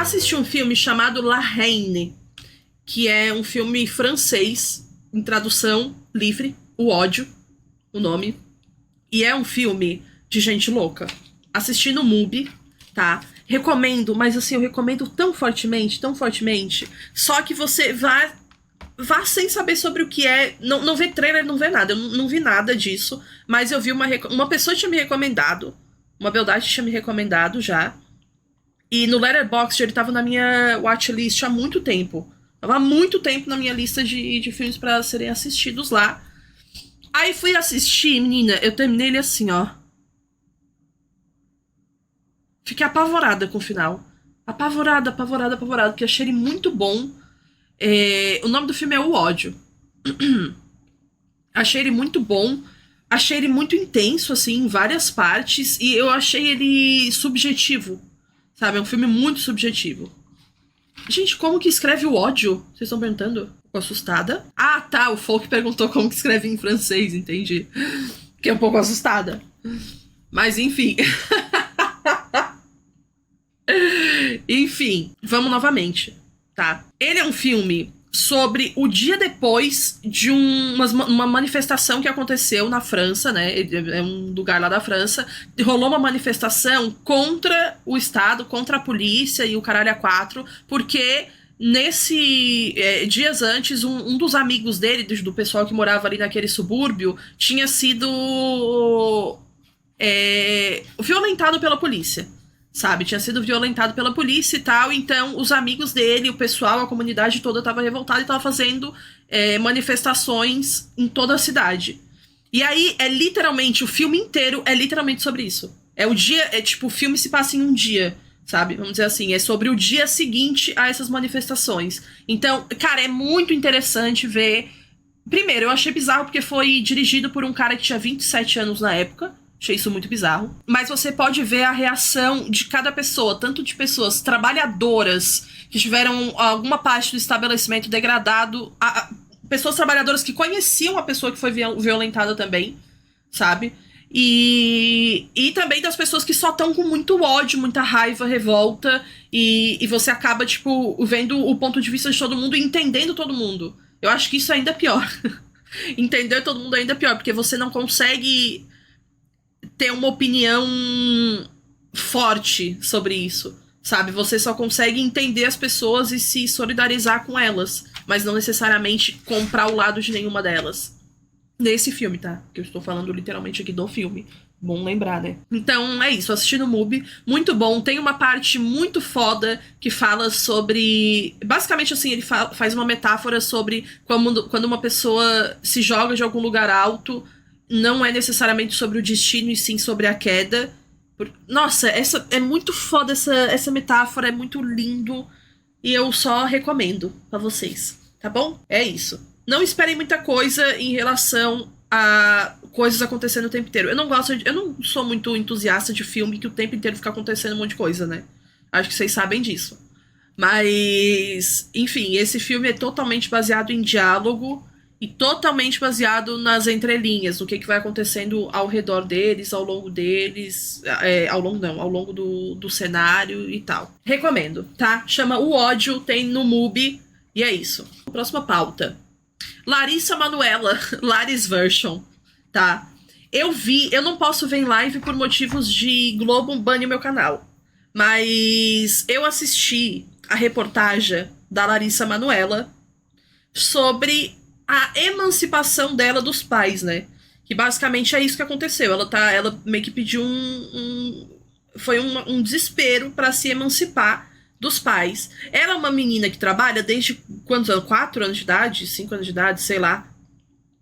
assisti um filme chamado La Reine, que é um filme francês, em tradução livre, O Ódio, o nome. E é um filme de gente louca. Assisti no MUBI, tá? Recomendo, mas assim, eu recomendo tão fortemente, tão fortemente. Só que você vá sem saber sobre o que é. Não vê trailer, não vê nada. Eu não vi nada disso. Mas eu vi uma pessoa tinha me recomendado. Uma beldade tinha me recomendado já. E no Letterboxd ele tava na minha watchlist há muito tempo. Tava há muito tempo na minha lista de filmes pra serem assistidos lá. Aí fui assistir, menina, eu terminei ele assim, ó. Fiquei apavorada com o final. Apavorada, porque achei ele muito bom. O nome do filme é O Ódio. Achei ele muito bom. Achei ele muito intenso, assim, em várias partes. E eu achei ele subjetivo. Sabe, é um filme muito subjetivo. Gente, como que escreve o ódio? Vocês estão perguntando? Ficou assustada? Ah, tá, o Folk perguntou como que escreve em francês, entendi. Fiquei um pouco assustada. Mas, enfim. Enfim, vamos novamente, tá? Ele é um filme sobre o dia depois de uma manifestação que aconteceu na França, né? É um lugar lá da França. Rolou uma manifestação contra o Estado, contra a polícia e o caralho a quatro, porque dias antes, um dos amigos dele, do pessoal que morava ali naquele subúrbio, tinha sido violentado pela polícia. Sabe, tinha sido violentado pela polícia e tal, então os amigos dele, o pessoal, a comunidade toda tava revoltada e tava fazendo manifestações em toda a cidade. E aí, o filme inteiro é literalmente sobre isso. O filme se passa em um dia, sabe, vamos dizer assim, é sobre o dia seguinte a essas manifestações. Então, cara, é muito interessante ver. Primeiro, eu achei bizarro porque foi dirigido por um cara que tinha 27 anos na época. Achei isso muito bizarro. Mas você pode ver a reação de cada pessoa, tanto de pessoas trabalhadoras que tiveram alguma parte do estabelecimento degradado, pessoas trabalhadoras que conheciam a pessoa que foi violentada também, sabe? E também das pessoas que só estão com muito ódio, muita raiva, revolta, e você acaba, tipo, vendo o ponto de vista de todo mundo e entendendo todo mundo. Eu acho que isso ainda é pior. Entender todo mundo ainda é pior, porque você não consegue ter uma opinião forte sobre isso, sabe? Você só consegue entender as pessoas e se solidarizar com elas, mas não necessariamente comprar o lado de nenhuma delas. Nesse filme, tá? Que eu estou falando literalmente aqui do filme. Bom lembrar, né? Então é isso, assisti no MUBI, muito bom. Tem uma parte muito foda que fala sobre... Basicamente assim, ele faz uma metáfora sobre quando uma pessoa se joga de algum lugar alto. Não é necessariamente sobre o destino, e sim sobre a queda. Nossa, é muito foda essa metáfora, é muito lindo. E eu só recomendo pra vocês, tá bom? É isso. Não esperem muita coisa em relação a coisas acontecendo o tempo inteiro. Eu não sou muito entusiasta de filme que o tempo inteiro fica acontecendo um monte de coisa, né? Acho que vocês sabem disso. Mas, enfim, esse filme é totalmente baseado em diálogo. E totalmente baseado nas entrelinhas, no que vai acontecendo ao redor deles, ao longo deles, ao longo do cenário e tal. Recomendo, tá? Chama O Ódio, tem no MUBI, e é isso. Próxima pauta. Larissa Manoela, Laris Version, tá? Eu não posso ver em live por motivos de Globo bane o meu canal, mas eu assisti a reportagem da Larissa Manoela sobre a emancipação dela dos pais, né? Que basicamente é isso que aconteceu. Ela meio que pediu foi um desespero pra se emancipar dos pais. Ela é uma menina que trabalha desde quantos anos? 4 anos de idade? 5 anos de idade? Sei lá.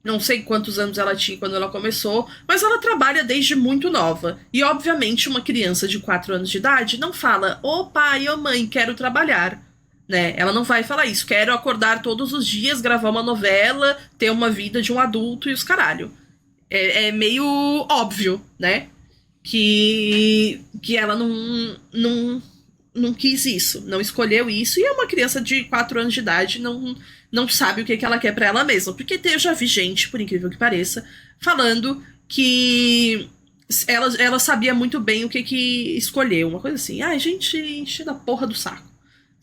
Não sei quantos anos ela tinha quando ela começou, mas ela trabalha desde muito nova. E, obviamente, uma criança de 4 anos de idade não fala: ô pai, ô mãe, quero trabalhar. Né? Ela não vai falar isso. Quero acordar todos os dias, gravar uma novela, ter uma vida de um adulto e os caralho. É meio óbvio, né? Que ela não quis isso, não escolheu isso. E é uma criança de 4 anos de idade, não sabe o que ela quer pra ela mesma. Porque eu já vi gente, por incrível que pareça, falando que ela sabia muito bem o que escolheu. Uma coisa assim, gente, enche da porra do saco.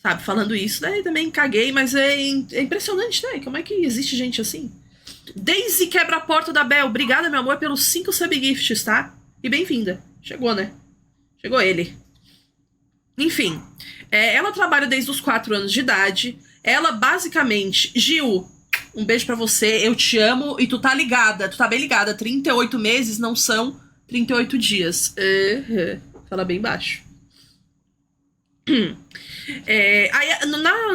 sabe? Falando isso, daí também caguei, mas é impressionante, né? Como é que existe gente assim? Daisy quebra a porta da Bel. Obrigada, meu amor, pelos 5 subgifts, tá? E bem-vinda. Chegou, né? Chegou ele. Enfim, ela trabalha desde os 4 anos de idade. Ela, basicamente... Gil, um beijo pra você. Eu te amo e tu tá ligada. Tu tá bem ligada. 38 meses não são 38 dias. Fala bem baixo. Aí,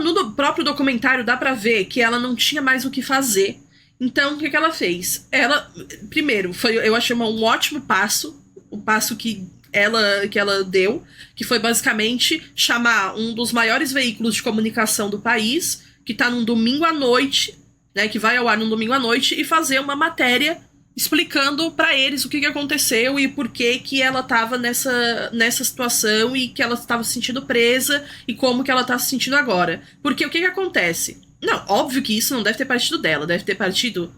no próprio documentário dá pra ver que ela não tinha mais o que fazer. Então, o que ela fez? Ela, primeiro, eu achei um ótimo passo. O passo que ela deu, que foi basicamente chamar um dos maiores veículos de comunicação do país, que tá num domingo à noite, né, que vai ao ar num domingo à noite, e fazer uma matéria explicando pra eles o que aconteceu e por que ela tava nessa situação e que ela estava se sentindo presa e como que ela tá se sentindo agora. Porque o que acontece? Não, óbvio que isso não deve ter partido dela, deve ter partido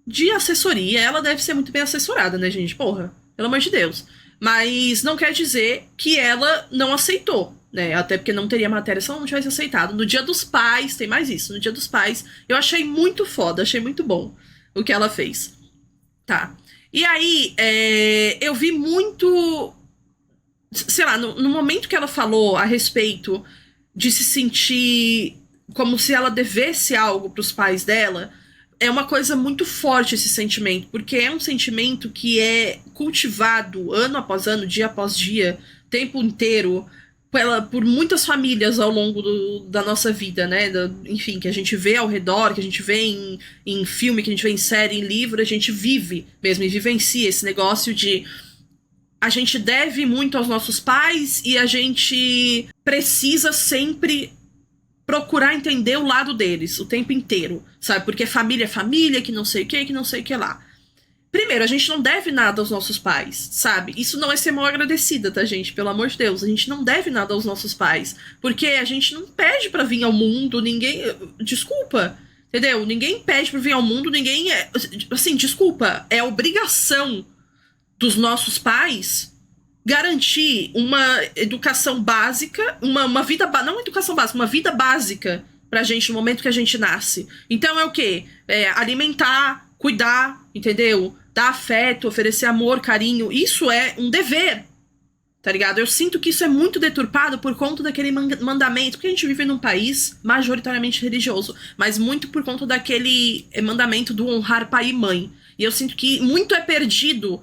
de assessoria. Ela deve ser muito bem assessorada, né, gente? Porra, pelo amor de Deus. Mas não quer dizer que ela não aceitou, né? Até porque não teria matéria se ela não tivesse aceitado. No Dia dos Pais, tem mais isso. No Dia dos Pais, eu achei muito foda, achei muito bom o que ela fez. Tá. E aí, eu vi muito... Sei lá, no momento que ela falou a respeito de se sentir como se ela devesse algo pros pais dela... É uma coisa muito forte esse sentimento, porque é um sentimento que é cultivado ano após ano, dia após dia, tempo inteiro, por muitas famílias ao longo da nossa vida, né? Enfim, que a gente vê ao redor, que a gente vê em filme, que a gente vê em série, em livro, a gente vive mesmo e vivencia esse negócio de a gente deve muito aos nossos pais e a gente precisa sempre procurar entender o lado deles o tempo inteiro, sabe? Porque família é família, que não sei o que não sei o que lá. Primeiro, a gente não deve nada aos nossos pais, sabe? Isso não é ser mal agradecida, tá, gente? Pelo amor de Deus, a gente não deve nada aos nossos pais. Porque a gente não pede pra vir ao mundo, ninguém... Desculpa, entendeu? Ninguém pede pra vir ao mundo, ninguém... Assim, desculpa, é obrigação dos nossos pais garantir uma educação básica, uma vida... Não educação básica, uma vida básica pra gente no momento que a gente nasce. Então é o quê? Alimentar, cuidar, entendeu? Dar afeto, oferecer amor, carinho. Isso é um dever, tá ligado? Eu sinto que isso é muito deturpado por conta daquele mandamento, porque a gente vive num país majoritariamente religioso, mas muito por conta daquele mandamento do honrar pai e mãe. E eu sinto que muito é perdido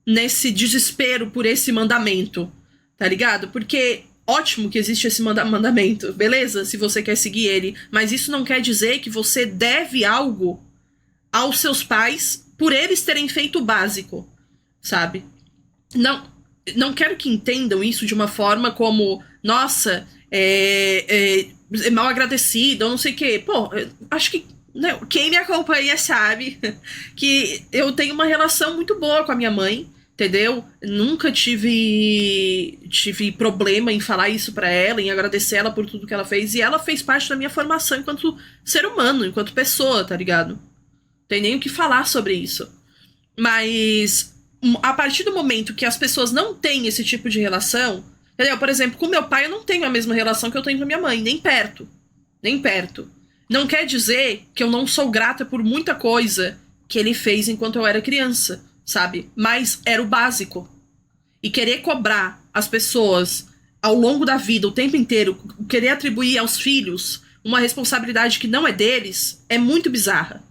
nesse desespero por esse mandamento, tá ligado? Porque ótimo que existe esse mandamento, beleza? Se você quer seguir ele, mas isso não quer dizer que você deve algo aos seus pais por eles terem feito o básico, sabe? Não quero que entendam isso de uma forma como, nossa, é mal agradecido, ou não sei o quê. Pô, acho que não, quem me acompanha sabe que eu tenho uma relação muito boa com a minha mãe, entendeu? Nunca tive problema em falar isso pra ela, em agradecer ela por tudo que ela fez. E ela fez parte da minha formação enquanto ser humano, enquanto pessoa, tá ligado? Tem nem o que falar sobre isso. Mas a partir do momento que as pessoas não têm esse tipo de relação, entendeu? Por exemplo, com meu pai eu não tenho a mesma relação que eu tenho com a minha mãe, nem perto. Nem perto. Não quer dizer que eu não sou grata por muita coisa que ele fez enquanto eu era criança, sabe? Mas era o básico. E querer cobrar as pessoas ao longo da vida, o tempo inteiro, querer atribuir aos filhos uma responsabilidade que não é deles, é muito bizarra.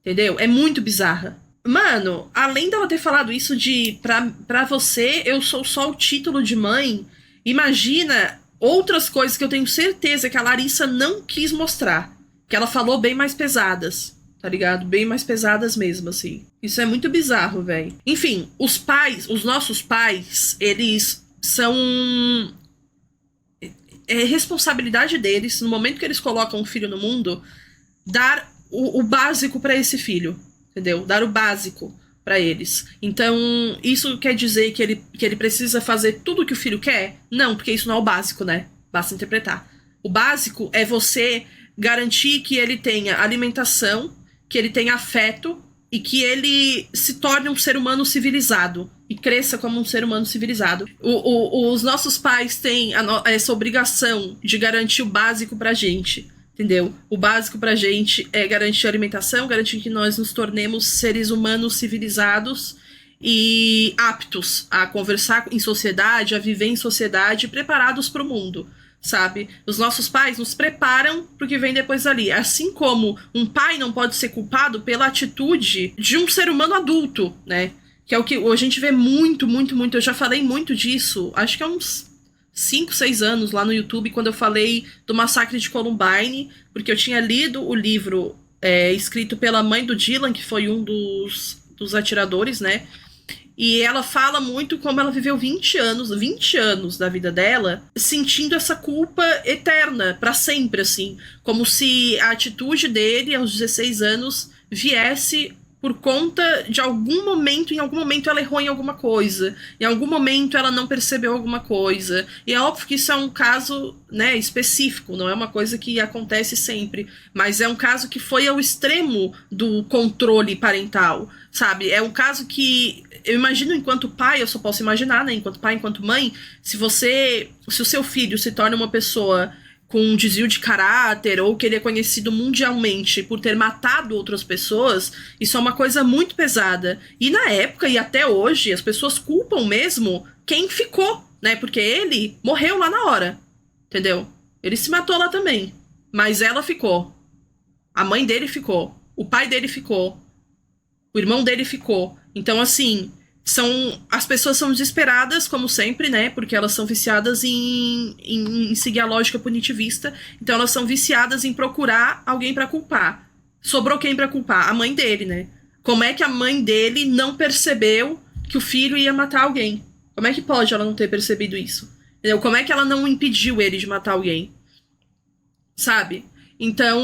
Entendeu? É muito bizarra. Mano, além dela ter falado isso de pra você, eu sou só o título de mãe, imagina outras coisas que eu tenho certeza que a Larissa não quis mostrar. Que ela falou bem mais pesadas, tá ligado? Bem mais pesadas mesmo, assim. Isso é muito bizarro, velho. Enfim, os nossos pais, eles são... É responsabilidade deles, no momento que eles colocam um filho no mundo, dar o básico pra esse filho, entendeu? Dar o básico pra eles. Então, isso quer dizer que ele precisa fazer tudo o que o filho quer? Não, porque isso não é o básico, né? Basta interpretar. O básico é você garantir que ele tenha alimentação, que ele tenha afeto e que ele se torne um ser humano civilizado. e cresça como um ser humano civilizado. Os nossos pais têm essa obrigação de garantir o básico pra gente, entendeu? O básico pra gente é garantir a alimentação, garantir que nós nos tornemos seres humanos civilizados e aptos a conversar em sociedade, a viver em sociedade, preparados para o mundo, sabe? Os nossos pais nos preparam para o que vem depois dali. Assim como um pai não pode ser culpado pela atitude de um ser humano adulto, né? Que é o que a gente vê muito, muito, muito. Eu já falei muito disso, acho que há uns 5, 6 anos lá no YouTube, quando eu falei do massacre de Columbine, porque eu tinha lido o livro escrito pela mãe do Dylan, que foi um dos atiradores, né? E ela fala muito como ela viveu 20 anos da vida dela, sentindo essa culpa eterna, pra sempre, assim. Como se a atitude dele, aos 16 anos, viesse por conta de algum momento, em algum momento ela errou em alguma coisa, em algum momento ela não percebeu alguma coisa. E é óbvio que isso é um caso, né, específico, não é uma coisa que acontece sempre, mas é um caso que foi ao extremo do controle parental, sabe? É um caso que eu imagino enquanto pai, eu só posso imaginar, né, enquanto pai, enquanto mãe, se o seu filho se torna uma pessoa com um desvio de caráter, ou que ele é conhecido mundialmente por ter matado outras pessoas, isso é uma coisa muito pesada. E na época, e até hoje, as pessoas culpam mesmo quem ficou, né? Porque ele morreu lá na hora, entendeu? Ele se matou lá também. Mas ela ficou. A mãe dele ficou. O pai dele ficou. O irmão dele ficou. Então, assim, as pessoas são desesperadas, como sempre, né? Porque elas são viciadas em seguir a lógica punitivista. Então elas são viciadas em procurar alguém pra culpar. Sobrou quem pra culpar? A mãe dele, né? Como é que a mãe dele não percebeu que o filho ia matar alguém? Como é que pode ela não ter percebido isso? Entendeu? Como é que ela não impediu ele de matar alguém? Sabe? Então,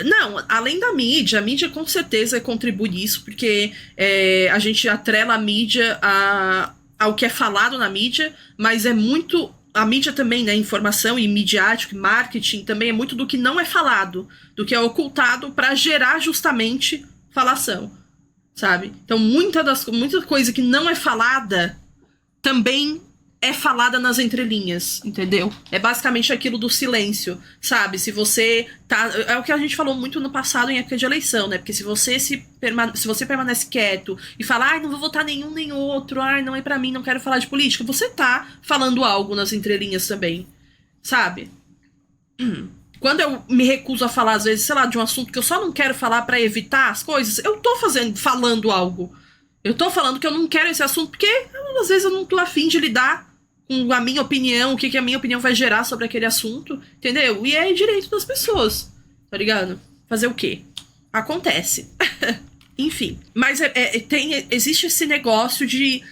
não, além da mídia, a mídia com certeza contribui nisso, porque a gente atrela a mídia ao que é falado na mídia, mas é muito. A mídia também, né? Informação e midiático, marketing, também é muito do que não é falado, do que é ocultado para gerar justamente falação, sabe? Então, muita coisa que não é falada também é falada nas entrelinhas, entendeu? É basicamente aquilo do silêncio, sabe? Se você tá... É o que a gente falou muito no passado em época de eleição, né? Porque se você permanece quieto e fala, ai, não vou votar nenhum nem outro, ai, não é pra mim, não quero falar de política, você tá falando algo nas entrelinhas também, sabe? Quando eu me recuso a falar, às vezes, sei lá, de um assunto que eu só não quero falar pra evitar as coisas, eu tô falando algo. Eu tô falando que eu não quero esse assunto porque, às vezes, eu não tô afim de lidar com a minha opinião, o que a minha opinião vai gerar sobre aquele assunto, entendeu? E é direito das pessoas, tá ligado? Fazer o quê? Acontece. Enfim, mas existe esse negócio de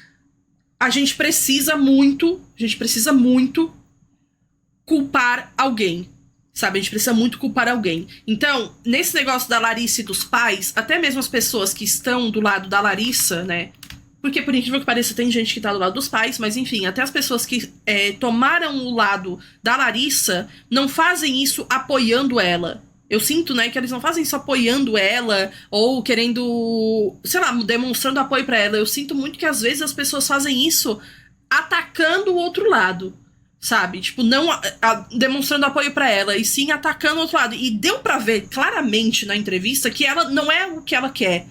a gente precisa muito culpar alguém, sabe? A gente precisa muito culpar alguém. Então, nesse negócio da Larissa e dos pais, até mesmo as pessoas que estão do lado da Larissa, né? Porque, por incrível que pareça, tem gente que tá do lado dos pais, mas enfim, até as pessoas que tomaram o lado da Larissa não fazem isso apoiando ela. Eu sinto, né, que eles não fazem isso apoiando ela ou querendo, sei lá, demonstrando apoio pra ela. Eu sinto muito que às vezes as pessoas fazem isso atacando o outro lado, sabe? Tipo, não demonstrando apoio pra ela, e sim atacando o outro lado. E deu pra ver claramente na entrevista que ela não é o que ela quer.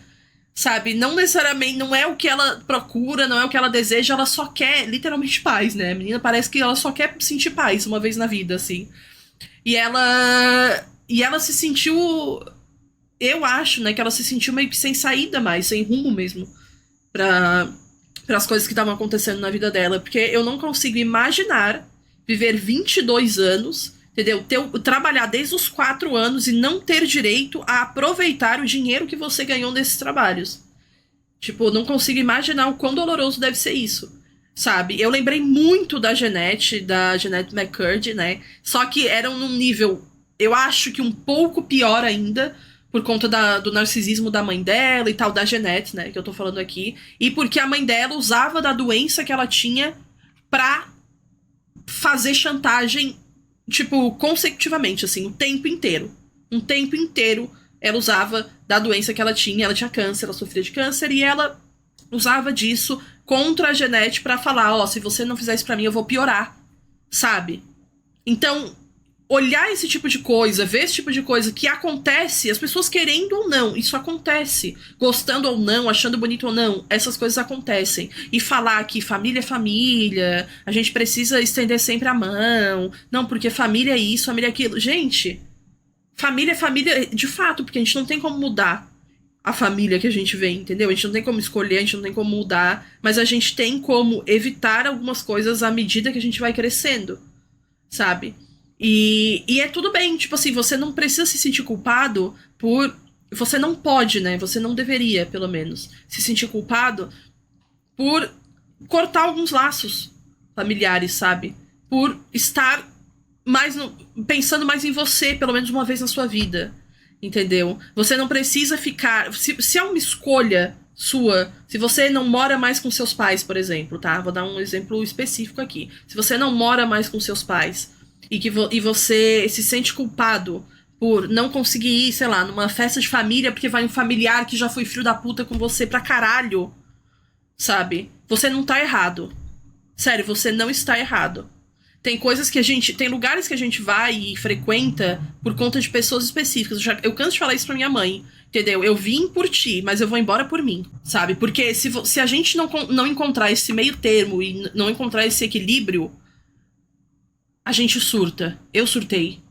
Sabe, não necessariamente, não é o que ela procura, não é o que ela deseja, ela só quer literalmente paz, né? A menina parece que ela só quer sentir paz uma vez na vida, assim. E ela se sentiu, eu acho, né, que ela se sentiu meio que sem saída mais, sem rumo mesmo, para as coisas que estavam acontecendo na vida dela. Porque eu não consigo imaginar viver 22 anos... Entendeu? Trabalhar desde os 4 anos e não ter direito a aproveitar o dinheiro que você ganhou nesses trabalhos. Tipo, não consigo imaginar o quão doloroso deve ser isso, sabe? Eu lembrei muito da Jeanette McCurdy, né? Só que eram num nível, eu acho que um pouco pior ainda, por conta do narcisismo da mãe dela e tal, da Jeanette, né? Que eu tô falando aqui. E porque a mãe dela usava da doença que ela tinha pra fazer chantagem, tipo, consecutivamente, assim, o tempo inteiro. Um tempo inteiro ela usava da doença que ela tinha. Ela tinha câncer, ela sofria de câncer, e ela usava disso contra a Jeanette pra falar, ó, se você não fizer isso pra mim, eu vou piorar, sabe? Então, olhar esse tipo de coisa, ver esse tipo de coisa que acontece, as pessoas querendo ou não, isso acontece. Gostando ou não, achando bonito ou não, essas coisas acontecem. E falar que família é família, a gente precisa estender sempre a mão, não, porque família é isso, família é aquilo. Gente, família é família de fato, porque a gente não tem como mudar a família que a gente vê, entendeu? A gente não tem como escolher, a gente não tem como mudar, mas a gente tem como evitar algumas coisas à medida que a gente vai crescendo, sabe? E é tudo bem, tipo assim, você não precisa se sentir culpado por. Você não pode, né? Você não deveria, pelo menos, se sentir culpado por cortar alguns laços familiares, sabe? Por estar mais pensando mais em você, pelo menos uma vez na sua vida. Entendeu? Você não precisa ficar. Se é uma escolha sua, se você não mora mais com seus pais, por exemplo, tá? Vou dar um exemplo específico aqui. Se você não mora mais com seus pais e você se sente culpado por não conseguir ir, sei lá, numa festa de família porque vai um familiar que já foi filho da puta com você pra caralho, sabe? Você não tá errado. Sério, você não está errado. Tem coisas que a gente. Tem lugares que a gente vai e frequenta por conta de pessoas específicas. Eu canso de falar isso pra minha mãe. Entendeu? Eu vim por ti, mas eu vou embora por mim. Sabe? Porque se a gente não encontrar esse meio termo e não encontrar esse equilíbrio, a gente surta. Eu surtei.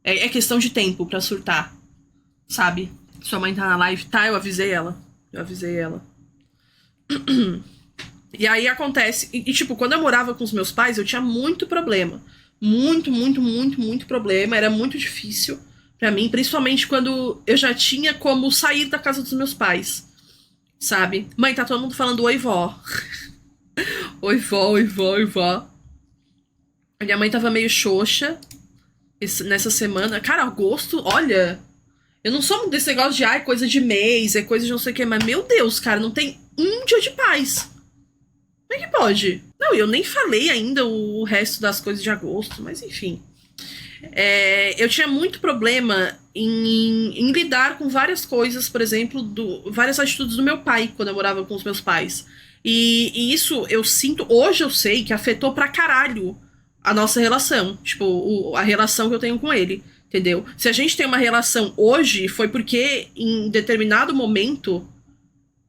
É questão de tempo pra surtar. Sabe? Sua mãe tá na live? Tá, eu avisei ela. E aí acontece. E, tipo, quando eu morava com os meus pais, eu tinha muito problema. Muito problema. Era muito difícil pra mim, principalmente quando eu já tinha como sair da casa dos meus pais. Sabe? Mãe, tá todo mundo falando oi, vó. Oi, vó, oi, vó, oi, vó. Minha mãe tava meio xoxa nessa semana. Cara, agosto, olha. Eu não sou desse negócio de, ai, coisa de mês, é coisa de não sei o que, mas, meu Deus, cara, não tem um dia de paz. Como é que pode? Não, eu nem falei ainda o resto das coisas de agosto, mas enfim. Eu tinha muito problema em lidar com várias coisas, por exemplo, várias atitudes do meu pai, quando eu morava com os meus pais. E isso eu sinto, hoje eu sei que afetou pra caralho a nossa relação. Tipo, a relação que eu tenho com ele, entendeu? Se a gente tem uma relação hoje, foi porque em determinado momento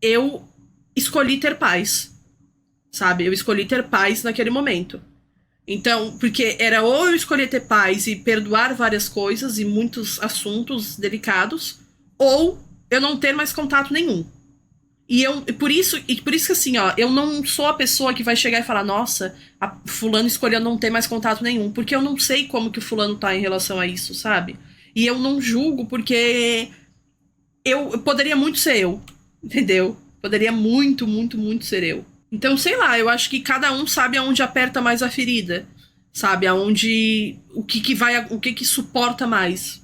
eu escolhi ter paz. Sabe? Eu escolhi ter paz naquele momento. Então, porque era ou eu escolher ter paz e perdoar várias coisas e muitos assuntos delicados, ou eu não ter mais contato nenhum. Por isso que assim, ó, eu não sou a pessoa que vai chegar e falar, nossa, a fulano escolheu não ter mais contato nenhum, porque eu não sei como que o fulano tá em relação a isso, sabe? E eu não julgo porque eu poderia muito ser eu, entendeu? Poderia muito ser eu. Então, sei lá, eu acho que cada um sabe aonde aperta mais a ferida, sabe? Aonde o que suporta mais.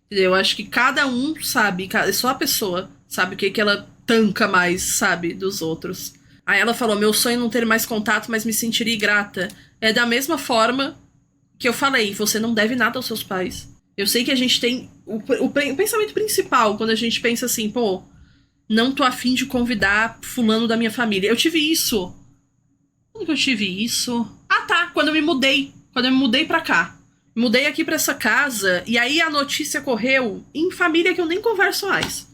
Entendeu? Eu acho que cada um sabe, só a pessoa sabe o que ela tanca mais, sabe, dos outros. Aí ela falou: "Meu sonho é não ter mais contato, mas me sentiria grata". É da mesma forma que eu falei, você não deve nada aos seus pais. Eu sei que a gente tem o pensamento principal quando a gente pensa assim, pô, não tô afim de convidar fulano da minha família. Eu tive isso. Quando que eu tive isso? Ah, tá. Quando eu me mudei. Quando eu me mudei pra cá. Mudei aqui pra essa casa. E aí a notícia correu em família que eu nem converso mais.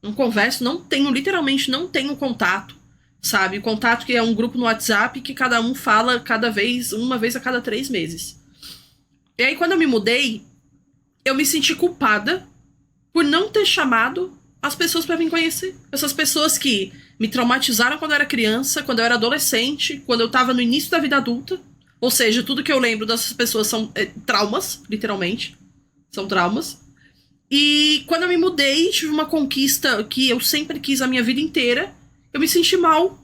Não converso, literalmente não tenho contato. Sabe? Contato que é um grupo no WhatsApp que cada um fala uma vez a cada 3 meses. E aí quando eu me mudei, eu me senti culpada por não ter chamado as pessoas pra vir conhecer. Essas pessoas que me traumatizaram quando eu era criança, quando eu era adolescente, quando eu tava no início da vida adulta. Ou seja, tudo que eu lembro dessas pessoas são traumas, literalmente. São traumas. E quando eu me mudei, tive uma conquista que eu sempre quis a minha vida inteira. Eu me senti mal.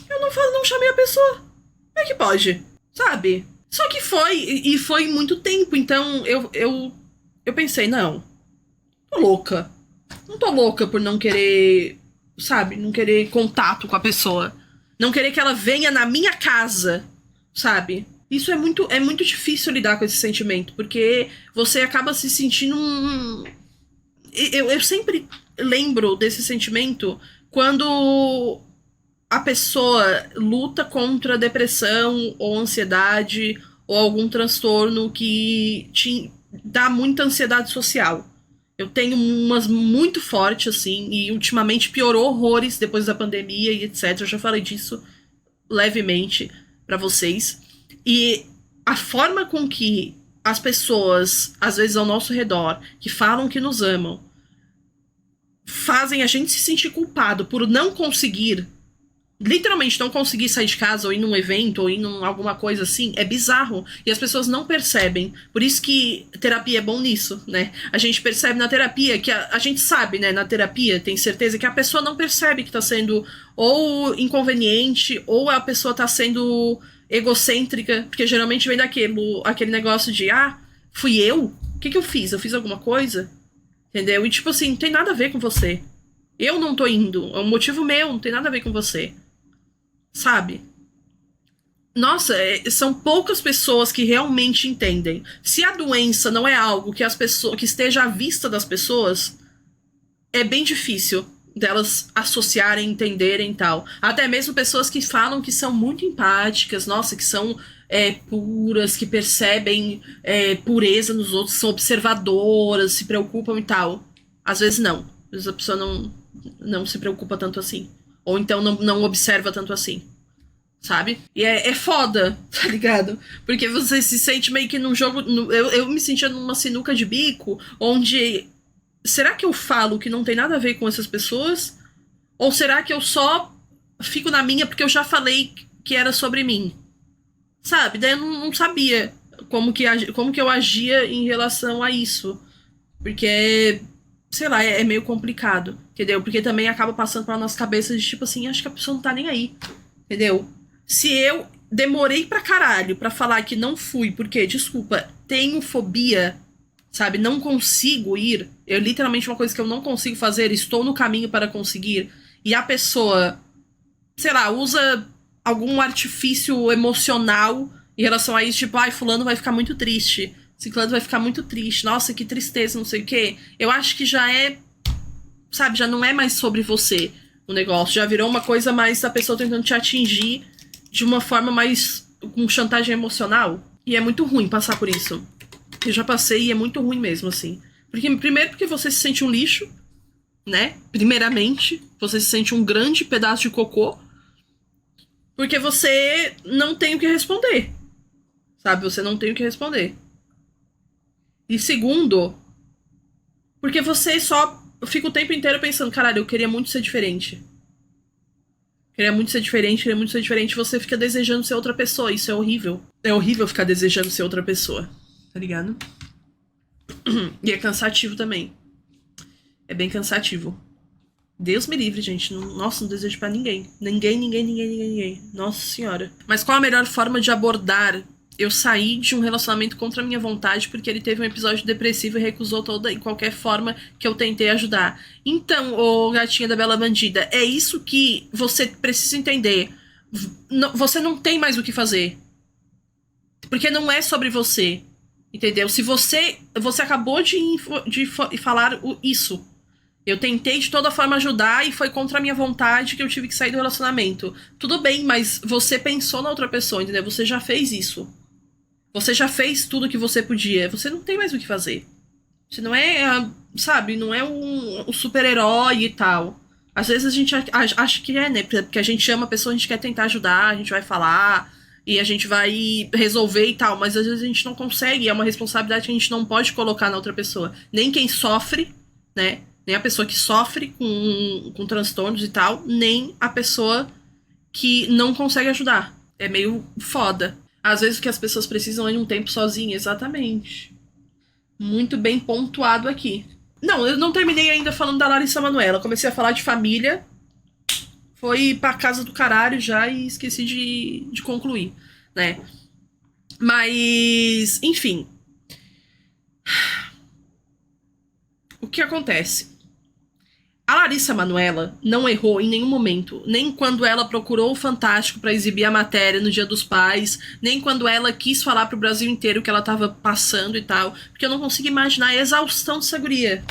Eu não chamei a pessoa. Como é que pode? Sabe? Só que foi muito tempo. Então eu pensei, não. Tô louca. Não tô louca por não querer, sabe? Não querer contato com a pessoa. Não querer que ela venha na minha casa, sabe? Isso é muito difícil lidar com esse sentimento, porque você acaba se sentindo Eu sempre lembro desse sentimento quando a pessoa luta contra depressão ou ansiedade ou algum transtorno que te dá muita ansiedade social. Eu tenho umas muito fortes, assim, e ultimamente piorou horrores depois da pandemia e etc. Eu já falei disso levemente pra vocês. E a forma com que as pessoas, às vezes ao nosso redor, que falam que nos amam, fazem a gente se sentir culpado por não conseguir, literalmente não conseguir sair de casa ou ir num evento ou ir num alguma coisa assim, é bizarro. E as pessoas não percebem. Por isso que terapia é bom nisso, né? A gente percebe na terapia que a gente sabe, né? Na terapia, tem certeza que a pessoa não percebe que tá sendo ou inconveniente ou a pessoa tá sendo egocêntrica, porque geralmente vem aquele negócio de, fui eu? O que eu fiz? Eu fiz alguma coisa? Entendeu? E tipo assim, não tem nada a ver com você. Eu não tô indo. É um motivo meu, não tem nada a ver com você. Sabe? Nossa, são poucas pessoas que realmente entendem. Se a doença não é algo que as pessoas, que esteja à vista das pessoas, é bem difícil delas associarem, entenderem e tal. Até mesmo pessoas que falam que são muito empáticas, nossa, que são puras, que percebem pureza nos outros, são observadoras, se preocupam e tal. Às vezes não. Às vezes a pessoa não se preocupa tanto assim. Ou então não observa tanto assim. Sabe? E é foda, tá ligado? Porque você se sente meio que num jogo. Eu me sentia numa sinuca de bico, onde. Será que eu falo que não tem nada a ver com essas pessoas? Ou será que eu só fico na minha porque eu já falei que era sobre mim? Sabe? Daí eu não sabia como que eu agia em relação a isso. Porque, sei lá, é meio complicado, entendeu? Porque também acaba passando pela nossa cabeça de tipo assim, acho que a pessoa não tá nem aí, entendeu? Se eu demorei pra caralho pra falar que não fui, porque, desculpa, tenho fobia, sabe? Não consigo ir. Eu literalmente uma coisa que eu não consigo fazer, estou no caminho para conseguir. E a pessoa, sei lá, usa algum artifício emocional em relação a isso, tipo, fulano vai ficar muito triste. Ciclano vai ficar muito triste. Nossa, que tristeza, não sei o quê. Eu acho que já sabe, já não é mais sobre você o negócio. Já virou uma coisa mais da pessoa tentando te atingir de uma forma mais com chantagem emocional. E é muito ruim passar por isso. Eu já passei e é muito ruim mesmo, assim. Primeiro porque você se sente um lixo, né? Primeiramente, você se sente um grande pedaço de cocô. Porque você não tem o que responder. Sabe? Você não tem o que responder. E segundo, porque você só fica o tempo inteiro pensando, caralho, eu queria muito ser diferente. Queria muito ser diferente, queria muito ser diferente. Você fica desejando ser outra pessoa. Isso é horrível. É horrível ficar desejando ser outra pessoa. Tá ligado? E é cansativo também. É bem cansativo. Deus me livre, gente. Nossa, não desejo pra ninguém. Ninguém. Nossa senhora. Mas qual a melhor forma de abordar? Eu saí de um relacionamento contra a minha vontade porque ele teve um episódio depressivo e recusou toda e qualquer forma que eu tentei ajudar. Então, ô gatinha da Bela Bandida, é isso que você precisa entender. Você não tem mais o que fazer. Porque não é sobre você. Entendeu? Se você acabou de falar isso. Eu tentei de toda forma ajudar e foi contra a minha vontade que eu tive que sair do relacionamento. Tudo bem, mas você pensou na outra pessoa, entendeu? Você já fez isso. Você já fez tudo que você podia. Você não tem mais o que fazer. Você não é, sabe, não é um super-herói e tal. Às vezes a gente acha que é, né? Porque a gente ama a pessoa, a gente quer tentar ajudar, a gente vai falar e a gente vai resolver e tal. Mas às vezes a gente não consegue. É uma responsabilidade que a gente não pode colocar na outra pessoa. Nem quem sofre, né? Nem a pessoa que sofre com transtornos e tal, nem a pessoa que não consegue ajudar. É meio foda. Às vezes o que as pessoas precisam é de um tempo sozinha, exatamente. Muito bem pontuado aqui. Não, eu não terminei ainda falando da Larissa Manoela. Comecei a falar de família. Foi pra casa do caralho já e esqueci de concluir, né? Mas, enfim. O que acontece? A Larissa Manoela não errou em nenhum momento, nem quando ela procurou o Fantástico pra exibir a matéria no Dia dos Pais, nem quando ela quis falar pro Brasil inteiro o que ela tava passando e tal, porque eu não consigo imaginar a exaustão dessa guria.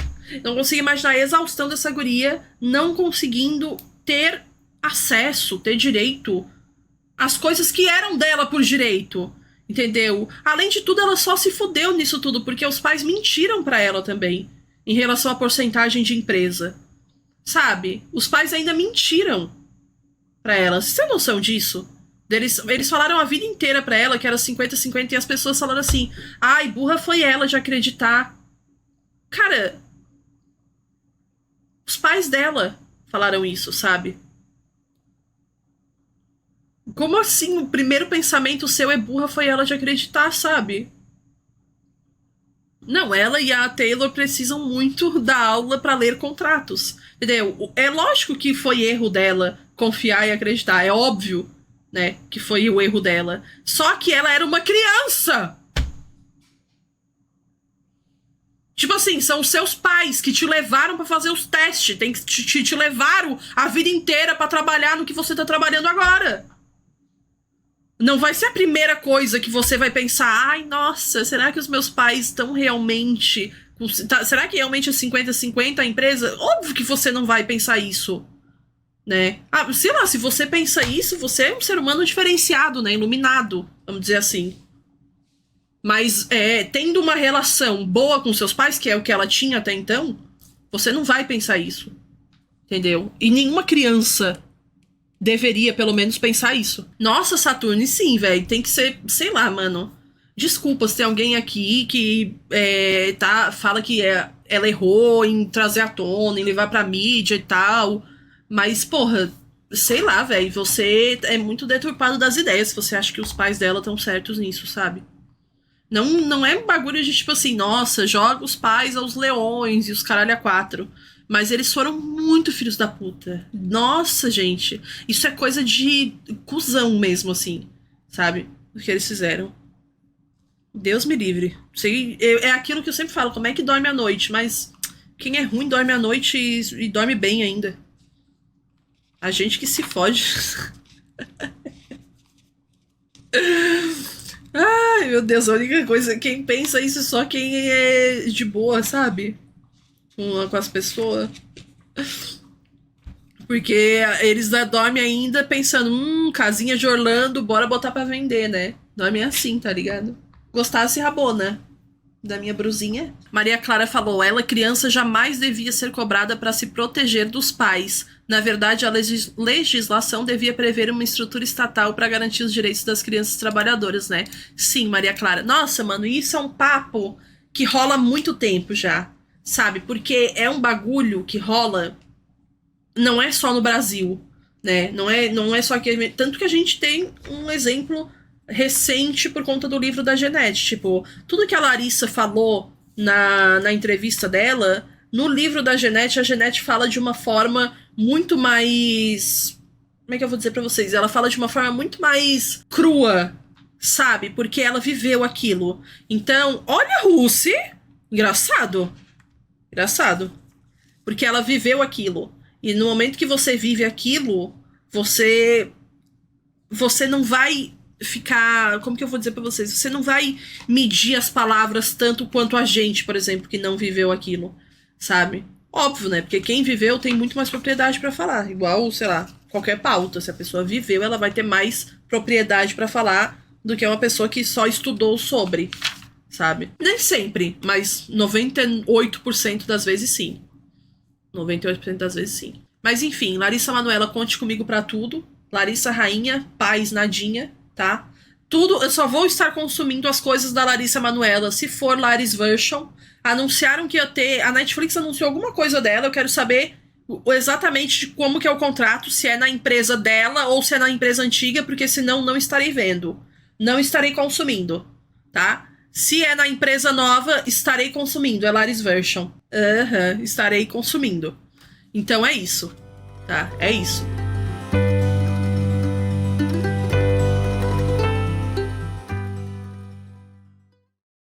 Não consigo imaginar a exaustão dessa guria não conseguindo ter acesso, ter direito às coisas que eram dela por direito. Entendeu? Além de tudo, ela só se fudeu nisso tudo, porque os pais mentiram pra ela também, em relação à porcentagem de empresa. Sabe? Os pais ainda mentiram pra ela. Você tem noção disso? Eles falaram a vida inteira pra ela que era 50-50 e as pessoas falaram assim, ai, burra foi ela de acreditar. Cara, os pais dela falaram isso, sabe? Como assim o primeiro pensamento seu é burra foi ela de acreditar, sabe? Não, ela e a Taylor precisam muito da aula pra ler contratos, entendeu? É lógico que foi erro dela confiar e acreditar, é óbvio, né, que foi o erro dela. Só que ela era uma criança! Tipo assim, são os seus pais que te levaram pra fazer os testes, te levaram a vida inteira pra trabalhar no que você tá trabalhando agora. Não vai ser a primeira coisa que você vai pensar, ai, nossa, será que os meus pais estão realmente... será que realmente é 50-50 a empresa? Óbvio que você não vai pensar isso, né? Ah, sei lá, se você pensa isso, você é um ser humano diferenciado, né? Iluminado, vamos dizer assim. Mas tendo uma relação boa com seus pais, que é o que ela tinha até então, você não vai pensar isso, entendeu? E nenhuma criança deveria, pelo menos, pensar isso. Nossa, Saturne, sim, velho. Tem que ser, sei lá, mano. Desculpa se tem alguém aqui que fala que ela errou em trazer à tona, em levar pra mídia e tal. Mas, porra, sei lá, velho. Você é muito deturpado das ideias se você acha que os pais dela estão certos nisso, sabe? Não é um bagulho de tipo assim, nossa, joga os pais aos leões e os caralho a quatro. Mas eles foram muito filhos da puta. Nossa, gente. Isso é coisa de cuzão mesmo, assim. Sabe? O que eles fizeram. Deus me livre. É aquilo que eu sempre falo. Como é que dorme à noite? Mas quem é ruim dorme à noite e dorme bem ainda. A gente que se fode. Ai, meu Deus. A única coisa... Quem pensa isso é só quem é de boa, sabe? Com as pessoas. Porque eles dormem ainda pensando, casinha de Orlando, bora botar pra vender, né? Dormem assim, tá ligado? Gostasse, Rabona, da minha brusinha. Maria Clara falou, ela criança jamais devia ser cobrada pra se proteger dos pais. Na verdade, a legislação devia prever uma estrutura estatal pra garantir os direitos das crianças trabalhadoras, né? Sim, Maria Clara. Nossa, mano, isso é um papo que rola há muito tempo já. Sabe? Porque é um bagulho que rola, não é só no Brasil, né? Não é só que... Tanto que a gente tem um exemplo recente por conta do livro da Jeanette. Tipo, tudo que a Larissa falou na entrevista dela, no livro da Jeanette, a Jeanette fala de uma forma muito mais... Como é que eu vou dizer pra vocês? Ela fala de uma forma muito mais crua, sabe? Porque ela viveu aquilo. Então, olha a Russi, engraçado. Porque ela viveu aquilo. E no momento que você vive aquilo, você não vai ficar... Como que eu vou dizer pra vocês? Você não vai medir as palavras tanto quanto a gente, por exemplo, que não viveu aquilo, sabe? Óbvio, né? Porque quem viveu tem muito mais propriedade pra falar. Igual, sei lá, qualquer pauta. Se a pessoa viveu, ela vai ter mais propriedade pra falar do que uma pessoa que só estudou sobre, sabe? Nem sempre, mas 98% das vezes sim. 98% das vezes sim. Mas enfim, Larissa Manoela, conte comigo pra tudo. Larissa Rainha, paz, nadinha, tá? Tudo, eu só vou estar consumindo as coisas da Larissa Manoela se for Laris Version. Anunciaram que ia ter... A Netflix anunciou alguma coisa dela, eu quero saber exatamente como que é o contrato, se é na empresa dela ou se é na empresa antiga, porque senão não estarei vendo. Não estarei consumindo, tá? Se é na empresa nova, estarei consumindo. É Laris Version. Estarei consumindo. Então é isso, tá? É isso.